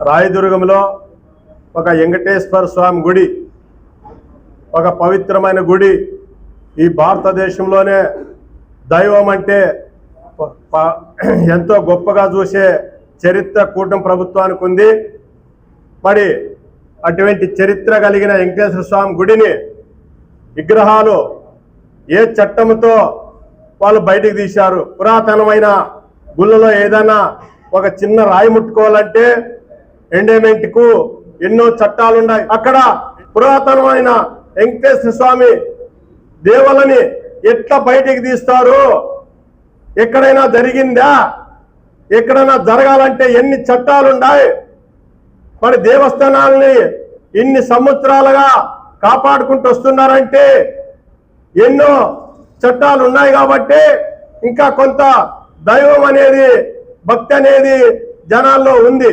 రాయదుర్గంలో ఒక వెంకటేశ్వర స్వామి గుడి, ఒక పవిత్రమైన గుడి. ఈ భారతదేశంలోనే దైవం అంటే ఎంతో గొప్పగా చూసే చరిత్ర కూటమి ప్రభుత్వానికి ఉంది. మరి అటువంటి చరిత్ర కలిగిన వెంకటేశ్వర స్వామి గుడిని విగ్రహాలు ఏ చట్టంతో వాళ్ళు బయటికి తీశారు? పురాతనమైన గుళ్ళలో ఏదైనా ఒక చిన్న రాయి ముట్టుకోవాలంటే ఎండోమెంట్కు ఎన్నో చట్టాలు ఉన్నాయి. అక్కడ పురాతనమైన వెంకటేశ్వర స్వామి దేవులని ఎట్లా బయటికి తీస్తారు? ఎక్కడైనా జరిగిందా? ఎక్కడైనా జరగాలంటే ఎన్ని చట్టాలు ఉన్నాయి? మరి దేవస్థానాలని ఇన్ని సంవత్సరాలుగా కాపాడుకుంటూ వస్తున్నారంటే ఎన్నో చట్టాలు ఉన్నాయి కాబట్టి ఇంకా కొంత దైవం అనేది, భక్తి అనేది జనాల్లో ఉంది.